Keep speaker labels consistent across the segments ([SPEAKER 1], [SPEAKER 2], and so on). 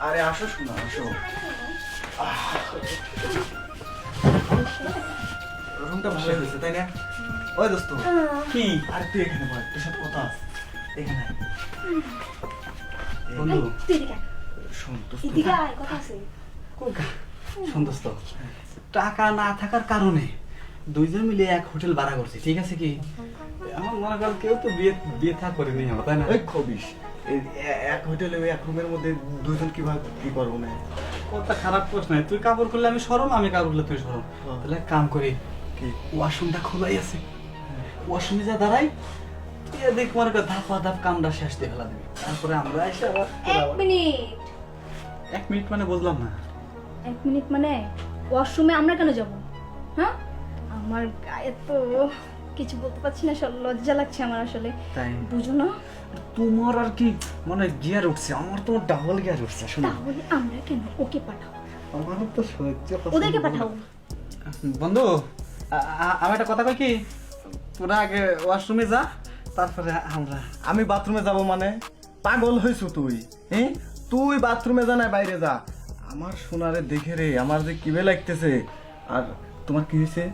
[SPEAKER 1] আরে আসো শোনা আসো। রুমটা ভালো হয়েছে তাই না? ওই দোস্ত কি আর তুই এখানে বল, তোর সাথে কথা আছে এখানে। বন্ধু শোন দোস্ত, শোন দোস্ত, টাকা না থাকার কারণে দুইজন মিলে এক হোটেল ভাড়া করছি, ঠিক আছে কি? আমার মনে কর কেউ তো বিয়ে থা করেনি আমার, তাই না? ওই খবিস এক হোটেলে এক রুমের মধ্যে দুইজন কিভাবে কি করবো না? কত খারাপ প্রশ্ন। তুই কাপড় করলে আমি সরম, আমি কাপড় করলে তুই সরম। তাহলে এক কাম করি, কি ওয়াশরুমটা খোলাই আছে, ওয়াশরুমে যা দাঁড়াই, দেখ মনে কর ধাপ ধাপ কামটা শেষ দিয়ে ফেলা দিবি, তারপরে আমরা এসে আবার। 1 মিনিট মানে বুঝলাম না।
[SPEAKER 2] 1 মিনিট মানে ওয়াশরুমে আমরা কেন যাব? হ্যাঁ, আমার গায়ে তো কিছু বলতে পারছি না, লজ্জা লাগছে আমার আসলে।
[SPEAKER 1] তাই
[SPEAKER 2] বুঝো না?
[SPEAKER 1] তোমার আর কি মানে গিয়ার উঠছে, আমার তো ডাবল গিয়ার উঠছে। শোনো,
[SPEAKER 2] তাহলে আমরা কেন? ওকে পাঠাও,
[SPEAKER 1] আমার তো সহ্য হচ্ছে না।
[SPEAKER 2] ওদেরকে পাঠাও।
[SPEAKER 1] বন্ধু আমি একটা কথা কই কি, তোরা আগে ওয়াশরুমে যা, তারপরে আমরা। আমি বাথরুমে যাব মানে? পাগল হইছ তুই? হ্যাঁ, তুই বাথরুমে যা না বাইরে যা। আমার সোনারে দেখে রে আমার যে কিবে লাগতেছে। আর তোমার কি হয়েছে?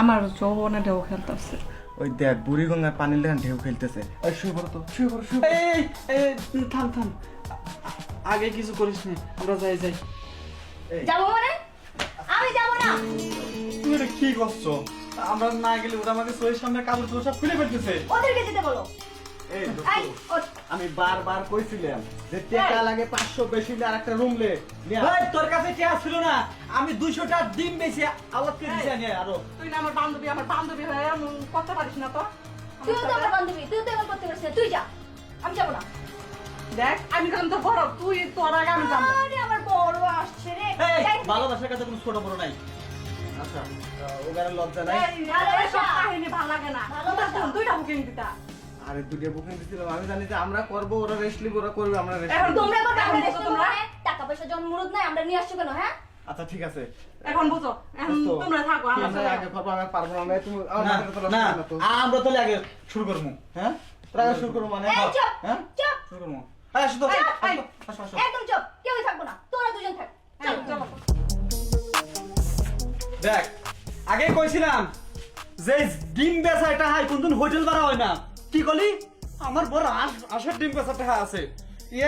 [SPEAKER 3] আমার যৌবনে ঢেউ খেলতেছে।
[SPEAKER 1] ওই দেখ বুড়ি গঙ্গার পানির লেখান ঢেউ খেলতেছে। এই শুয়ে পড়ো তো, শুয়ে পড়ো, শুয়ে পড়ো। এই থাম থাম, আগে কিছু করিস না, আমরা যাই।
[SPEAKER 2] যাবো মানে? আমি যাব না।
[SPEAKER 1] তুমি এটা কি করছো? আমরা না গেলে ওরা আমাকে চোখের সামনে কাপড় চোপড় সব খুলে ফেলতেছে।
[SPEAKER 2] ওদেরকে যেতে বলো।
[SPEAKER 1] এই আমি বারবার কইছিলাম যে টাকা লাগে 500 বেশি হলে আরেকটা রুম লে। ভাই তোর কাছে টাকা ছিল না? আমি 200 টা ডিম বেশি আলাদা দিছি আনি আরো।
[SPEAKER 3] তুই না আমার বান্ধবী হয়ে এমন করতে পারিস না তো।
[SPEAKER 2] তুই তো আমার বান্ধবী, তুই তো এমন করতে পারছিস না, তুই যা, আমি যাব না।
[SPEAKER 3] দেখ আমি কিন্তু তো বড়, তুই তোর আগে আমি যাবো।
[SPEAKER 2] আরে আমার বড় আসছে রে।
[SPEAKER 1] এই ভালোবাসার কাছে কোনো ছোট বড় নাই। আচ্ছা ওগারে লজ্জা নাই?
[SPEAKER 3] এই সব কাহিনী ভালো লাগে না।
[SPEAKER 2] ভালোবাসা।
[SPEAKER 3] দুইটা বুকিং দিতা।
[SPEAKER 1] আরে দুটো বুকিং দিছিলাম, আমি জানি যে আমরা করব, ওরা রেস্ট লিব, ওরা করবে, আমরা রেস্ট
[SPEAKER 3] এখন
[SPEAKER 1] লিব।
[SPEAKER 2] তোমরা কথা
[SPEAKER 3] এখন
[SPEAKER 2] বলে
[SPEAKER 3] বুঝো তোমরা?
[SPEAKER 2] টাকা পয়সা জন্মরুদ নাই, আমরা নিয়ে আসছো কেন? হ্যাঁ,
[SPEAKER 1] আচ্ছা ঠিক আছে,
[SPEAKER 3] এখন বুঝো, এখন তোমরা থাকো, আমরা
[SPEAKER 1] আমরা
[SPEAKER 3] চলে
[SPEAKER 1] আগে করব, আমি পারবো না। তুমি আমার
[SPEAKER 4] না,
[SPEAKER 1] মাথাটা তো
[SPEAKER 4] না,
[SPEAKER 1] লজ্জা না তো?
[SPEAKER 4] আমরা তাহলে আগে শুরু করবো।
[SPEAKER 1] হ্যাঁ তোরা আগে শুরু করো মানে?
[SPEAKER 2] এই চুপ,
[SPEAKER 1] হ্যাঁ
[SPEAKER 2] চুপ,
[SPEAKER 1] শুরু করবো। এই আসো তো, আসো আসো।
[SPEAKER 2] একদম চুপ, কেউই থাকবো না, তোরা দুজন থাক।
[SPEAKER 3] হ্যাঁ, চলো।
[SPEAKER 4] দেখ আগে কইছিলাম যে ডিম বেচা এটা হাই কোনদিন হোটেল ভাড়া হয় না। কি কলি? আমার বড় আসার ডিম বেচাটা আছে,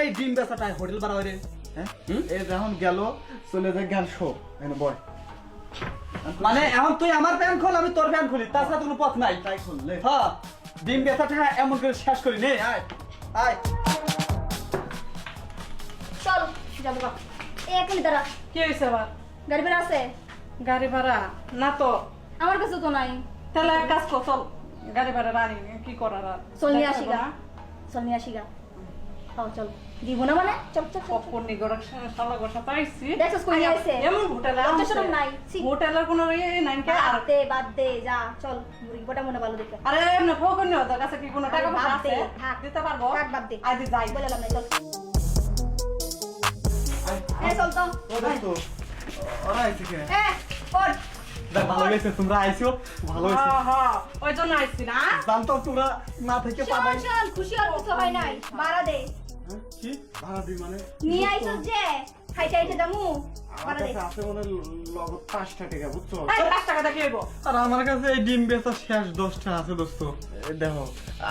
[SPEAKER 4] এই ডিম বেচাটা হোটেল ভাড়া হয় রে।
[SPEAKER 1] হ্যাঁ এই যখন গেল চলে যায় জ্ঞান শো এনে বয়।
[SPEAKER 4] মানে এখন তুই আমার প্যান খোল, আমি তোর প্যান খুলি, তাছাড়া তো কোনো পথ নাই।
[SPEAKER 1] তাই খুললে
[SPEAKER 4] হ্যাঁ, ডিম বেচাটা এমন করে শেষ করি নে। আয় আয়
[SPEAKER 2] চল যাবো গা। এই এক মিনিট দাঁড়া,
[SPEAKER 3] কি হয়েছে আবার?
[SPEAKER 2] গাড়ি বেড়া আছে?
[SPEAKER 3] গাড়ি ভাড়া না তো।
[SPEAKER 2] আমার কাছে তো নাই।
[SPEAKER 3] তাহলে এক কাজ কর, চল গাড়ি ভাড়া রানি কি করার আর।
[SPEAKER 2] চল নিয়ে আসি গা, চল নিয়ে আসি গা। চল দিব না মানে? চল চল চল।
[SPEAKER 3] কখন নিগড়া শালা গোসা পাইছি।
[SPEAKER 2] দেখছস কই নিয়ে আইছে?
[SPEAKER 3] এমন হোটেলে
[SPEAKER 2] লজ্জা শরম নাই। ছি।
[SPEAKER 3] হোটেলের কোনো নাই কে আর।
[SPEAKER 2] বাদ দে যা, চল মুরগি পোটা মনে ভালো দেখে।
[SPEAKER 3] আরে এমনি ফোকন নিও, তোর কাছে কি কোনো টাকা
[SPEAKER 2] আরে
[SPEAKER 3] পয়সা
[SPEAKER 2] বাদ দে,
[SPEAKER 3] আছে?
[SPEAKER 2] থাক।
[SPEAKER 3] দিতে পারবো?
[SPEAKER 2] থাক, বাদ দে।
[SPEAKER 3] আজ যাই।
[SPEAKER 2] বললাম না, চল। এই চল তো।
[SPEAKER 1] ও দোস্ত ওরা আইছে কে?
[SPEAKER 2] ওঠ।
[SPEAKER 4] দেখ ভালো হয়েছে তোমরা আইছো, ভালো হয়েছে।
[SPEAKER 3] হ্যাঁ হ্যাঁ, ওই জন্য আইছি না।
[SPEAKER 4] জানতো তোমরা না থেকে পাবাই।
[SPEAKER 2] শোন, খুশি আর কিছু হয় নাই, ভাড়া দে।
[SPEAKER 1] কি ভাড়া দিই মানে?
[SPEAKER 2] নিয়ে আইছস যে খাইতে আইতে দামু,
[SPEAKER 1] আমার
[SPEAKER 2] ভাড়া দে।
[SPEAKER 1] কাছে আছে মনে লগত 5 টাকা বুঝছো?
[SPEAKER 3] এই 5 টাকা দিয়ে কি হইব?
[SPEAKER 4] আর আমার কাছে এই ডিম বেচা শেষ 10টা আছে দোস্ত।
[SPEAKER 1] দেখো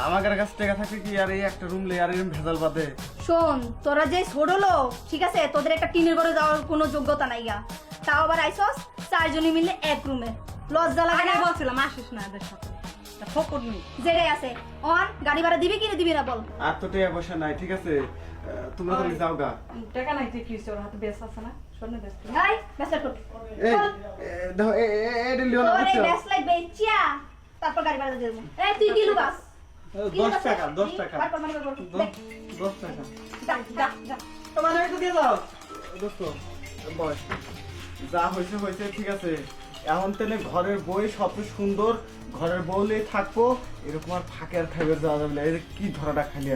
[SPEAKER 1] আমার কাছে টাকা থাকে কি আর এই একটা রুম লে আর এরকম ভেজাল বাদে।
[SPEAKER 2] শোন, তোরা যে ছোট লোক, ঠিক আছে, তোদের একটা টিনের ঘরে যাওয়ার কোনো যোগ্যতা নাই গা। তাও আবার আইছস 4 জনে মিলে এক রুমে। লজ্জা লাগে
[SPEAKER 3] আগে
[SPEAKER 2] না?
[SPEAKER 3] বলছিলাম আসিস না এদের সাথে। ফোকন নি।
[SPEAKER 2] যেরে আছে অন গাড়ি ভাড়া দিবি কি না দিবি না বল।
[SPEAKER 1] আর তো টাকা পয়সা নাই, ঠিক আছে তোমরা তো যাও গা।
[SPEAKER 3] টাকা নাই তুই কি ওর হাতে বেশ আছে না? শোন বেশ।
[SPEAKER 2] গাই বেসলাইট কর।
[SPEAKER 1] এই দেখো এটা লিও না
[SPEAKER 2] তোরে
[SPEAKER 1] বুঝছো?
[SPEAKER 2] বেসলাইট বেচিয়া তারপর গাড়ি ভাড়া দেব। এই তুই কি লুবাস?
[SPEAKER 4] 10 টাকা 10 টাকা
[SPEAKER 2] বার কর, মানে কর, কর।
[SPEAKER 4] 10 টাকা।
[SPEAKER 2] যা যা যা।
[SPEAKER 4] তোমার আমি তো দিয়ে দাও।
[SPEAKER 1] দোস্ত বয় যা হয়েছে হয়েছে, ঠিক আছে। এখন তাহলে ঘরের বই সবচেয়ে সুন্দর, ঘরের বউলেই থাকবো, এরকম আর ফাঁকে আর খাইবে যাওয়া যাবে না। এই যে কি ধরাটা খালি